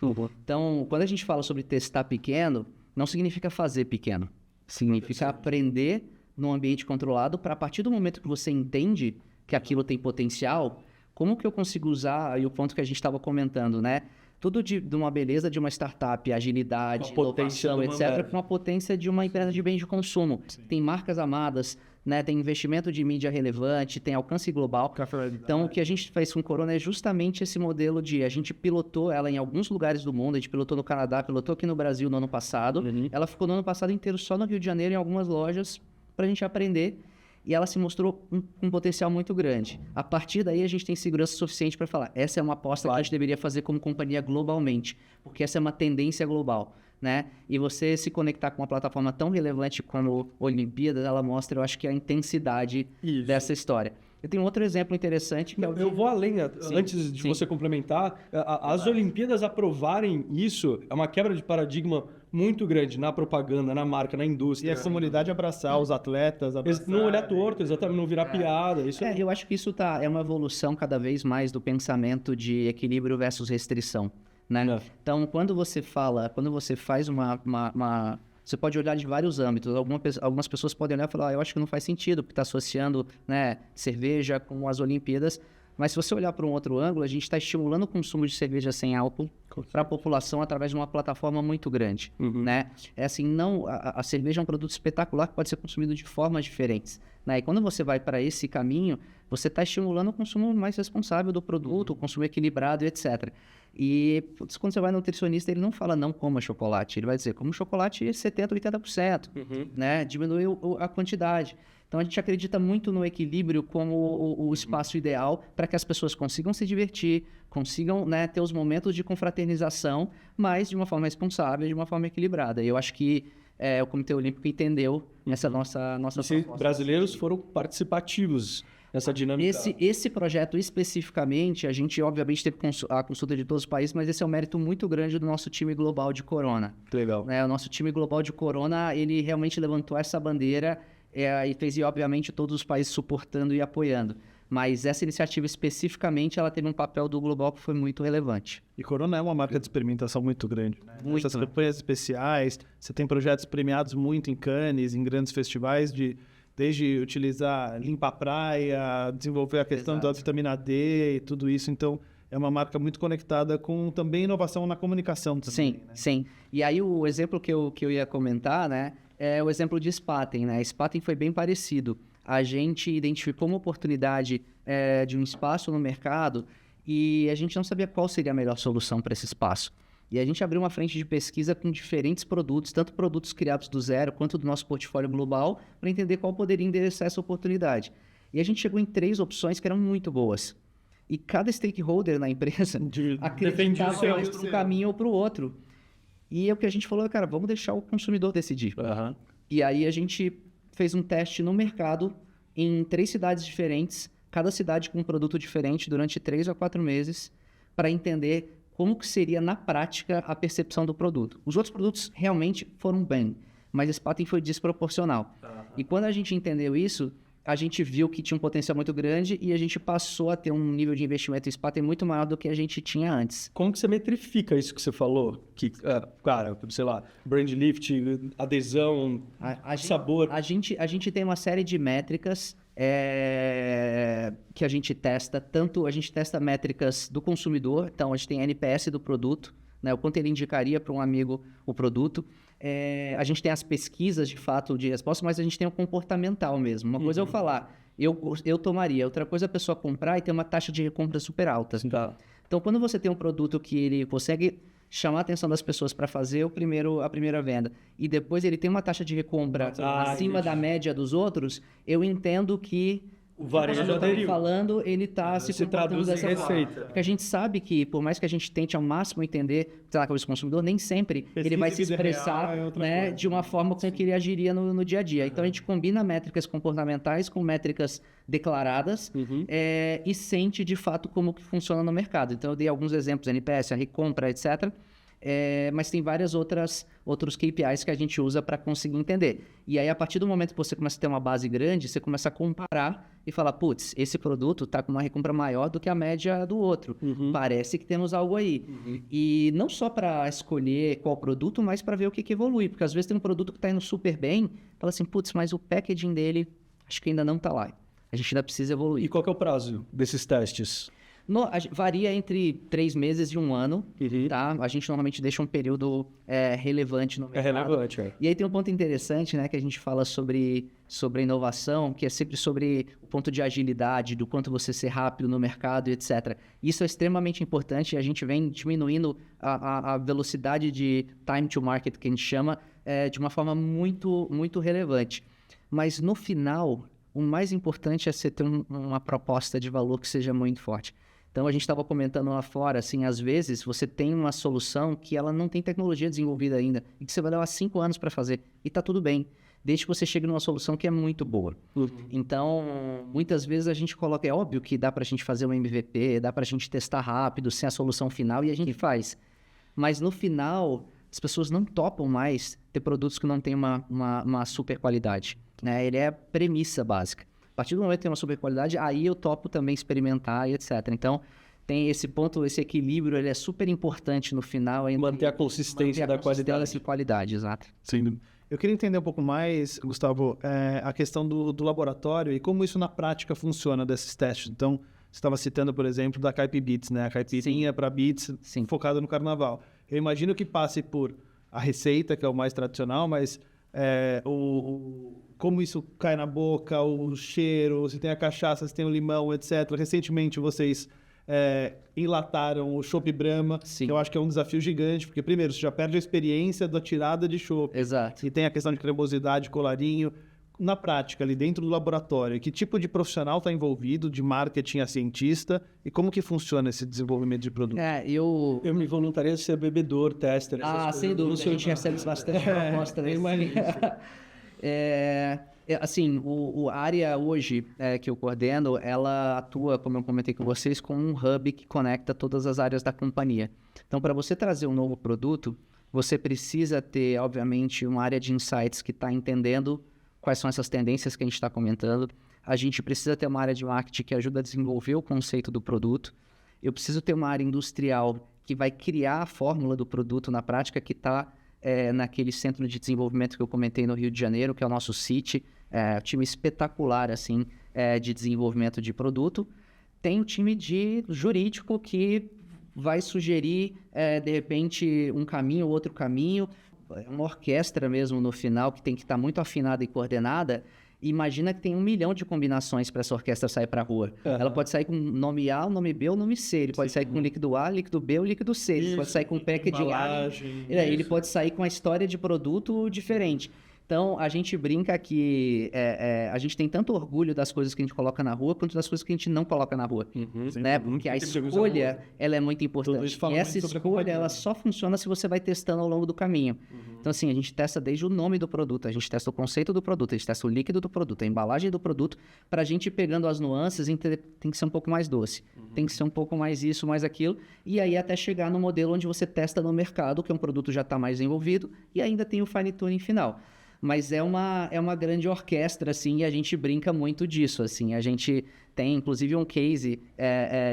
[SPEAKER 2] Então, quando a gente fala sobre testar pequeno, não significa fazer pequeno. Significa aprender num ambiente controlado para, a partir do momento que você entende que aquilo tem potencial, como que eu consigo usar, e o ponto que a gente estava comentando, né? Tudo de uma beleza de uma startup, agilidade, inovação, etc., com a potência de uma empresa de bens de consumo. Sim. Tem marcas amadas, né? Tem investimento de mídia relevante, tem alcance global. Então, o que a gente fez com o Corona é justamente esse modelo a gente pilotou ela em alguns lugares do mundo, a gente pilotou no Canadá, pilotou aqui no Brasil no ano passado. Ela ficou no ano passado inteiro só no Rio de Janeiro, em algumas lojas, para a gente aprender. E ela se mostrou um potencial muito grande. A partir daí, a gente tem segurança suficiente para falar, essa é uma aposta que a gente deveria fazer como companhia globalmente, porque essa é uma tendência global, né? E você se conectar com uma plataforma tão relevante como Olimpíadas, ela mostra, eu acho que a intensidade dessa história. Eu tenho outro exemplo interessante. Que
[SPEAKER 3] eu vou além, antes de você complementar, as Olimpíadas aprovarem isso é uma quebra de paradigma muito grande na propaganda, na marca, na indústria.
[SPEAKER 1] E a comunidade abraçar os atletas,
[SPEAKER 3] não olhar torto, exatamente, não virar piada. Isso
[SPEAKER 2] eu acho que isso é uma evolução cada vez mais do pensamento de equilíbrio versus restrição, né? Então, quando você faz uma você pode olhar de vários âmbitos. Algumas pessoas podem olhar e falar, eu acho que não faz sentido, porque está associando, né, cerveja com as Olimpíadas. Mas se você olhar para um outro ângulo, a gente está estimulando o consumo de cerveja sem álcool para a população através de uma plataforma muito grande, né? A cerveja é um produto espetacular que pode ser consumido de formas diferentes, né? E quando você vai para esse caminho, você está estimulando o consumo mais responsável do produto, o consumo equilibrado e etc. E putz, quando você vai no nutricionista, ele não fala não coma chocolate, ele vai dizer como chocolate 70%, 80%, né? Diminui a quantidade. Então, a gente acredita muito no equilíbrio como o espaço ideal para que as pessoas consigam se divertir, consigam, né, ter os momentos de confraternização, mas de uma forma responsável, de uma forma equilibrada. E eu acho que o Comitê Olímpico entendeu essa nossa proposta.
[SPEAKER 3] Brasileiros foram participativos nessa dinâmica.
[SPEAKER 2] Esse projeto especificamente, a gente obviamente teve a consulta de todos os países, mas esse é um mérito muito grande do nosso time global de Corona.
[SPEAKER 3] Legal.
[SPEAKER 2] O nosso time global de Corona, ele realmente levantou essa bandeira e fez, obviamente, todos os países suportando e apoiando. Mas essa iniciativa especificamente, ela teve um papel do global que foi muito relevante.
[SPEAKER 1] E Corona é uma marca de experimentação muito grande, né?
[SPEAKER 2] Muito.
[SPEAKER 1] Essas campanhas especiais, você tem projetos premiados muito em Cannes, em grandes festivais, desde utilizar limpa a praia, desenvolver a questão da vitamina D e tudo isso. Então, é uma marca muito conectada com também inovação na comunicação também.
[SPEAKER 2] Sim,
[SPEAKER 1] né?
[SPEAKER 2] sim. E aí o exemplo que eu ia comentar, né, é o exemplo de Spaten, né? Spaten foi bem parecido. A gente identificou uma oportunidade de um espaço no mercado e a gente não sabia qual seria a melhor solução para esse espaço. E a gente abriu uma frente de pesquisa com diferentes produtos, tanto produtos criados do zero quanto do nosso portfólio global, para entender qual poderia endereçar essa oportunidade. E a gente chegou em 3 opções que eram muito boas. E cada stakeholder na empresa acreditava mais para um caminho ou para o outro. E o que a gente falou, cara, vamos deixar o consumidor decidir. E aí a gente fez um teste no mercado em 3 cidades diferentes, cada cidade com um produto diferente durante 3 a 4 meses, para entender como que seria na prática a percepção do produto. Os outros produtos realmente foram bem, mas esse Spaten foi desproporcional. E quando a gente entendeu isso, a gente viu que tinha um potencial muito grande e a gente passou a ter um nível de investimento em Spaten muito maior do que a gente tinha antes.
[SPEAKER 3] Como que você metrifica isso que você falou? Que, cara, sei lá, brand lift, adesão, sabor.
[SPEAKER 2] A gente tem uma série de métricas que a gente testa. Tanto a gente testa métricas do consumidor, então a gente tem NPS do produto, né, o quanto ele indicaria para um amigo o produto. A gente tem as pesquisas, de fato, de resposta, mas a gente tem o comportamental mesmo. Uma coisa é eu falar, eu tomaria. Outra coisa é a pessoa comprar e ter uma taxa de recompra super alta.
[SPEAKER 3] Tá.
[SPEAKER 2] Então, quando você tem um produto que ele consegue chamar a atenção das pessoas para fazer a primeira venda e depois ele tem uma taxa de recompra acima da média dos outros, eu entendo que
[SPEAKER 3] o varejo
[SPEAKER 2] está falando, ele está se comportando dessa forma. Porque a gente sabe que, por mais que a gente tente ao máximo entender, sei lá, com esse consumidor, nem sempre ele vai se expressar de uma forma com que ele agiria no dia a dia. Então, a gente combina métricas comportamentais com métricas declaradas e sente, de fato, como que funciona no mercado. Então, eu dei alguns exemplos, NPS, a recompra, etc., mas tem vários outros KPIs que a gente usa para conseguir entender. E aí, a partir do momento que você começa a ter uma base grande, você começa a comparar e falar, putz, esse produto está com uma recompra maior do que a média do outro. Parece que temos algo aí. E não só para escolher qual produto, mas para ver o que evolui. Porque às vezes tem um produto que está indo super bem, fala assim, putz, mas o packaging dele acho que ainda não está lá. A gente ainda precisa evoluir.
[SPEAKER 3] E qual que é o prazo desses testes?
[SPEAKER 2] Varia entre 3 meses e 1 ano, tá? A gente normalmente deixa um período relevante no mercado.
[SPEAKER 3] É relevante,
[SPEAKER 2] E aí tem um ponto interessante, né? Que a gente fala sobre a inovação, que é sempre sobre o ponto de agilidade, do quanto você ser rápido no mercado, etc. Isso é extremamente importante e a gente vem diminuindo a velocidade de time to market, que a gente chama, de uma forma muito, muito relevante. Mas no final, o mais importante é você ter uma proposta de valor que seja muito forte. Então, a gente estava comentando lá fora, assim, às vezes você tem uma solução que ela não tem tecnologia desenvolvida ainda e que você vai levar 5 anos para fazer e tá tudo bem, desde que você chegue numa solução que é muito boa. Então, muitas vezes a gente coloca, é óbvio que dá para a gente fazer um MVP, dá para a gente testar rápido, sem a solução final e a gente faz. Mas no final, as pessoas não topam mais ter produtos que não têm uma super qualidade, né? Ele é a premissa básica. A partir do momento que tem uma super qualidade, aí eu topo também experimentar e etc. Então, tem esse ponto, esse equilíbrio, ele é super importante no final.
[SPEAKER 3] Manter a consistência da
[SPEAKER 2] qualidade, exato.
[SPEAKER 1] Sim. Eu queria entender um pouco mais, Gustavo, a questão do laboratório e como isso na prática funciona desses testes. Então, você estava citando, por exemplo, da Caipibeats, né? A caipirinha para beats focada no carnaval. Eu imagino que passe por a receita, que é o mais tradicional, mas como isso cai na boca, o cheiro, você tem a cachaça, você tem o limão, etc. Recentemente vocês enlataram o Chopp Brahma,
[SPEAKER 2] Sim.
[SPEAKER 1] que eu acho que é um desafio gigante, porque primeiro, você já perde a experiência da tirada de chopp.
[SPEAKER 2] Exato.
[SPEAKER 1] E tem a questão de cremosidade, colarinho. Na prática, ali dentro do laboratório, que tipo de profissional está envolvido, de marketing a cientista, e como que funciona esse desenvolvimento de produto?
[SPEAKER 3] Eu me voluntaria a ser bebedor, tester, essas coisas.
[SPEAKER 2] Sem dúvida, a gente recebe bastante proposta nesse. Assim, a área hoje que eu coordeno, ela atua, como eu comentei com vocês, com um hub que conecta todas as áreas da companhia. Então, para você trazer um novo produto, você precisa ter, obviamente, uma área de insights que está entendendo quais são essas tendências que a gente está comentando. A gente precisa ter uma área de marketing que ajuda a desenvolver o conceito do produto. Eu preciso ter uma área industrial que vai criar a fórmula do produto na prática, que está naquele centro de desenvolvimento que eu comentei no Rio de Janeiro, que é o nosso CIT, um time espetacular assim, de desenvolvimento de produto. Tem o time de jurídico que vai sugerir, de repente, um caminho ou outro caminho. É uma orquestra mesmo no final, que tem que estar muito afinada e coordenada. Imagina que tem 1 milhão de combinações para essa orquestra sair para a rua. Ela pode sair com o nome A, o nome B, o nome C. Ele pode sair com líquido A, líquido B ou líquido C. Ele pode sair com packaging A. Ele pode sair com a história de produto diferente. Então, a gente brinca que a gente tem tanto orgulho das coisas que a gente coloca na rua, quanto das coisas que a gente não coloca na rua. Né? Porque a escolha, ela é muito importante. E essa escolha, ela só funciona se você vai testando ao longo do caminho. Então, assim, a gente testa desde o nome do produto, a gente testa o conceito do produto, a gente testa o líquido do produto, a embalagem do produto, para a gente ir pegando as nuances, tem que ser um pouco mais doce, tem que ser um pouco mais isso, mais aquilo, e aí até chegar no modelo onde você testa no mercado, que é um produto já está mais desenvolvido, e ainda tem o fine tuning final. Mas é uma grande orquestra, assim, e a gente brinca muito disso, assim. A gente tem, inclusive, um case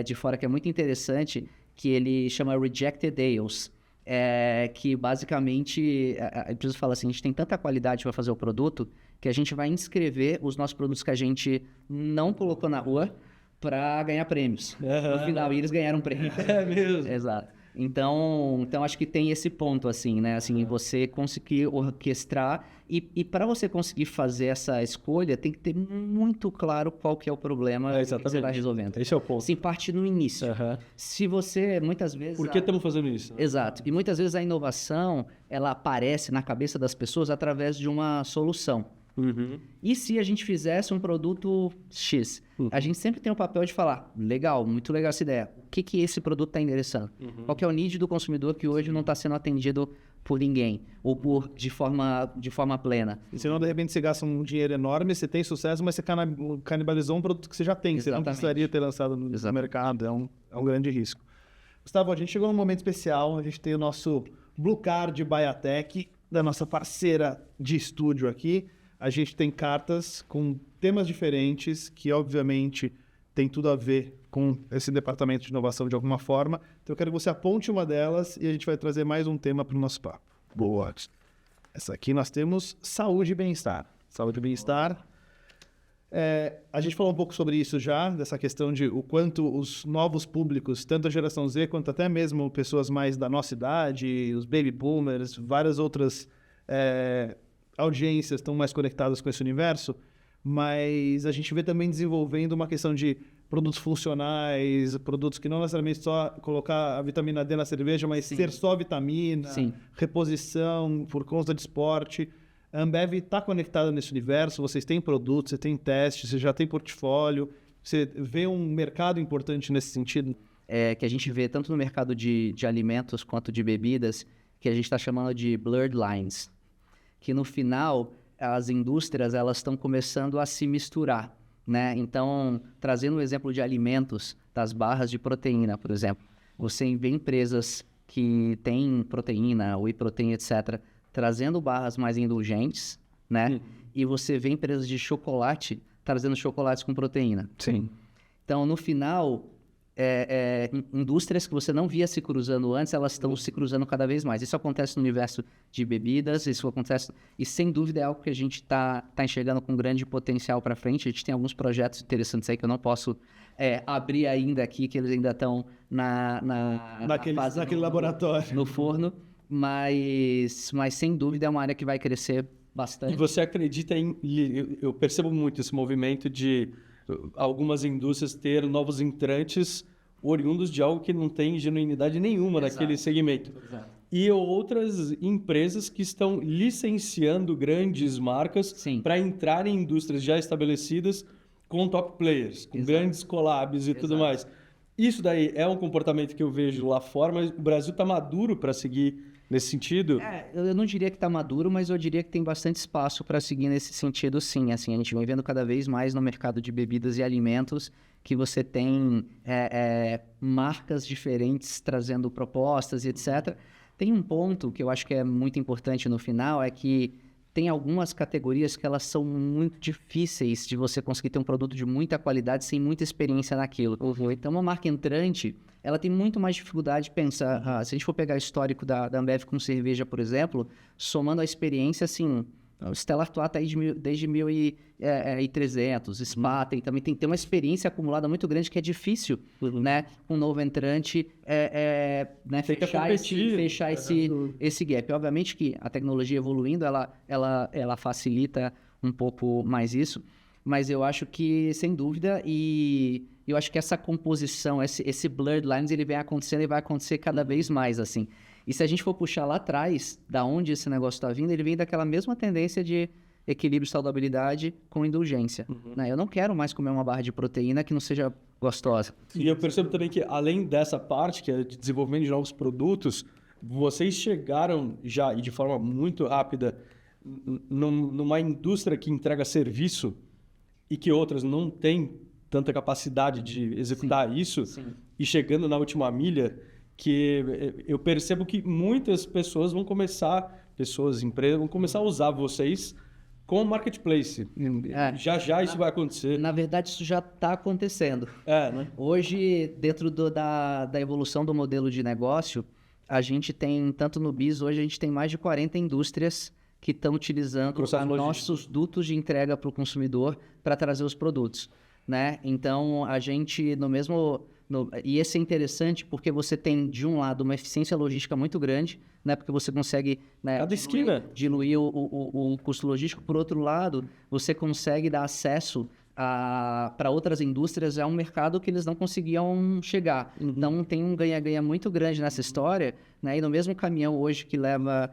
[SPEAKER 2] de fora que é muito interessante, que ele chama Rejected Ales, que basicamente, eu preciso falar assim, a gente tem tanta qualidade para fazer o produto, que a gente vai inscrever os nossos produtos que a gente não colocou na rua para ganhar prêmios. No final, e eles ganharam prêmio.
[SPEAKER 3] É mesmo?
[SPEAKER 2] Exato. Então acho que tem esse ponto, assim, né? Assim, você conseguir orquestrar e para você conseguir fazer essa escolha, tem que ter muito claro qual que é o problema que você está resolvendo.
[SPEAKER 3] Esse é o ponto.
[SPEAKER 2] Sim, parte no início. Se você, muitas vezes...
[SPEAKER 3] Por que estamos fazendo isso?
[SPEAKER 2] Exato. E muitas vezes a inovação, ela aparece na cabeça das pessoas através de uma solução. E se a gente fizesse um produto X? A gente sempre tem o papel de falar, legal, muito legal essa ideia. O que esse produto está endereçando? Qual que é o need do consumidor que hoje não está sendo atendido por ninguém? Ou de forma plena?
[SPEAKER 1] E senão, de repente, você gasta um dinheiro enorme, você tem sucesso, mas você canibalizou um produto que você já tem. Exatamente. Você não precisaria ter lançado no mercado. É um grande risco. Gustavo, a gente chegou num momento especial. A gente tem o nosso Blue Card Biotech, da nossa parceira de estúdio aqui. A gente tem cartas com temas diferentes que, obviamente, tem tudo a ver com esse departamento de inovação de alguma forma. Então, eu quero que você aponte uma delas e a gente vai trazer mais um tema para o nosso papo. Boa. Essa aqui nós temos saúde e bem-estar. Saúde e bem-estar. A gente falou um pouco sobre isso já, dessa questão de o quanto os novos públicos, tanto a geração Z quanto até mesmo pessoas mais da nossa idade, os baby boomers, várias outras audiências estão mais conectadas com esse universo, mas a gente vê também desenvolvendo uma questão de produtos funcionais, produtos que não necessariamente só colocar a vitamina D na cerveja, mas ser só vitamina, reposição por conta de esporte. A Ambev está conectada nesse universo, vocês têm produtos, você tem testes, você já tem portfólio, você vê um mercado importante nesse sentido?
[SPEAKER 2] Que a gente vê tanto no mercado de alimentos quanto de bebidas, que a gente está chamando de blurred lines, que no final as indústrias elas estão começando a se misturar, né? Então, trazendo um exemplo de alimentos, das barras de proteína, por exemplo, você vê empresas que têm proteína, whey protein, etc., trazendo barras mais indulgentes, né? E você vê empresas de chocolate trazendo chocolates com proteína.
[SPEAKER 1] Sim.
[SPEAKER 2] Então, no final, indústrias que você não via se cruzando antes, elas estão se cruzando cada vez mais. Isso acontece no universo de bebidas, isso acontece... E, sem dúvida, é algo que a gente está enxergando com grande potencial para frente. A gente tem alguns projetos interessantes aí que eu não posso abrir ainda aqui, que eles ainda estão
[SPEAKER 1] naquele laboratório.
[SPEAKER 2] No forno. Mas, sem dúvida, é uma área que vai crescer bastante.
[SPEAKER 3] E você acredita eu percebo muito esse movimento de algumas indústrias ter novos entrantes oriundos de algo que não tem genuinidade nenhuma naquele segmento.
[SPEAKER 2] Exato.
[SPEAKER 3] E outras empresas que estão licenciando grandes marcas para entrar em indústrias já estabelecidas com top players, com grandes collabs e tudo mais. Isso daí é um comportamento que eu vejo lá fora, mas o Brasil está maduro para seguir nesse sentido?
[SPEAKER 2] Eu não diria que está maduro, mas eu diria que tem bastante espaço para seguir nesse sentido, sim. Assim, a gente vem vendo cada vez mais no mercado de bebidas e alimentos que você tem marcas diferentes trazendo propostas e etc. Tem um ponto que eu acho que é muito importante no final, é que tem algumas categorias que elas são muito difíceis de você conseguir ter um produto de muita qualidade sem muita experiência naquilo. Então, uma marca entrante, ela tem muito mais dificuldade de pensar. Se a gente for pegar o histórico da Ambev com cerveja, por exemplo, somando a experiência, assim, o Stella Artois está aí desde 1300, Spa também tem uma experiência acumulada muito grande que é difícil, né, um novo entrante né, fechar esse gap. Obviamente que a tecnologia evoluindo, ela facilita um pouco mais isso, mas eu acho que, sem dúvida, e eu acho que essa composição, esse blurred lines, ele vem acontecendo e vai acontecer cada vez mais, assim. E se a gente for puxar lá atrás, da onde esse negócio está vindo, ele vem daquela mesma tendência de equilíbrio e saudabilidade com indulgência. Né? Eu não quero mais comer uma barra de proteína que não seja gostosa.
[SPEAKER 3] E eu percebo também que, além dessa parte, que é de desenvolvimento de novos produtos, vocês chegaram já, e de forma muito rápida, numa indústria que entrega serviço e que outras não têm tanta capacidade de executar isso, e chegando na última milha, que eu percebo que muitas pessoas vão começar, empresas, vão começar a usar vocês como marketplace. Já isso vai acontecer.
[SPEAKER 2] Na verdade, isso já está acontecendo.
[SPEAKER 3] Né?
[SPEAKER 2] Hoje, dentro da evolução do modelo de negócio, a gente tem, tanto no BIS, hoje a gente tem mais de 40 indústrias que estão utilizando nossos dutos de entrega para o consumidor para trazer os produtos. Né? Então, a gente, e esse é interessante porque você tem, de um lado, uma eficiência logística muito grande, né? Porque você consegue, né,
[SPEAKER 3] cada esquina
[SPEAKER 2] diluir o custo logístico. Por outro lado, você consegue dar acesso para outras indústrias a um mercado que eles não conseguiam chegar. Então, tem um ganha-ganha muito grande nessa história. Né? E no mesmo caminhão hoje que leva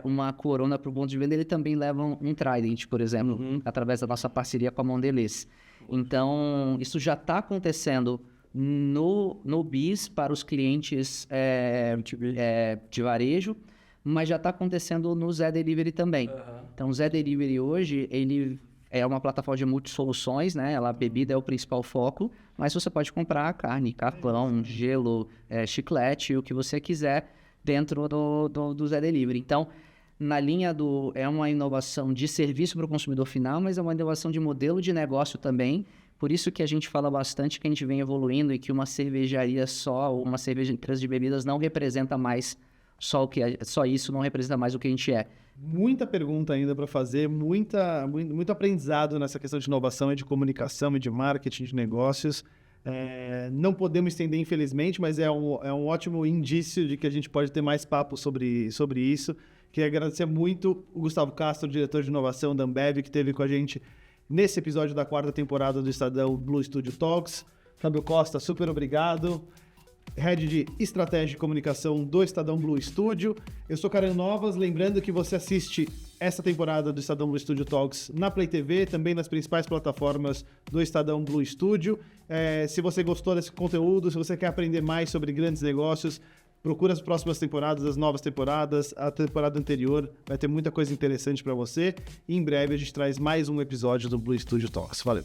[SPEAKER 2] uma Corona para o ponto de venda, ele também leva um Trident, por exemplo, através da nossa parceria com a Mondelez. Então, isso já está acontecendo no BIS para os clientes de varejo, mas já está acontecendo no Zé Delivery também. Então, o Zé Delivery hoje, ele é uma plataforma de multisoluções, né? A bebida é o principal foco, mas você pode comprar carne, carvão, gelo, chiclete, o que você quiser dentro do Zé Delivery. Então, na linha é uma inovação de serviço para o consumidor final, mas é uma inovação de modelo de negócio também. Por isso que a gente fala bastante que a gente vem evoluindo e que uma cervejaria ou uma empresa de bebidas não representa mais só isso, não representa mais o que a gente é.
[SPEAKER 1] Muita pergunta ainda para fazer, muito aprendizado nessa questão de inovação e de comunicação e de marketing de negócios. Não podemos estender, infelizmente, mas é um ótimo indício de que a gente pode ter mais papo sobre isso. Queria agradecer muito o Gustavo Castro, diretor de inovação da Ambev, que esteve com a gente nesse episódio da 4ª temporada do Estadão Blue Studio Talks. Fábio Costa, super obrigado. Head de Estratégia de Comunicação do Estadão Blue Studio. Eu sou Karen Novas, lembrando que você assiste essa temporada do Estadão Blue Studio Talks na Play TV, também nas principais plataformas do Estadão Blue Studio. Se você gostou desse conteúdo, se você quer aprender mais sobre grandes negócios, procura as próximas temporadas, as novas temporadas, a temporada anterior, vai ter muita coisa interessante para você. E em breve a gente traz mais um episódio do Blue Studio Talks. Valeu!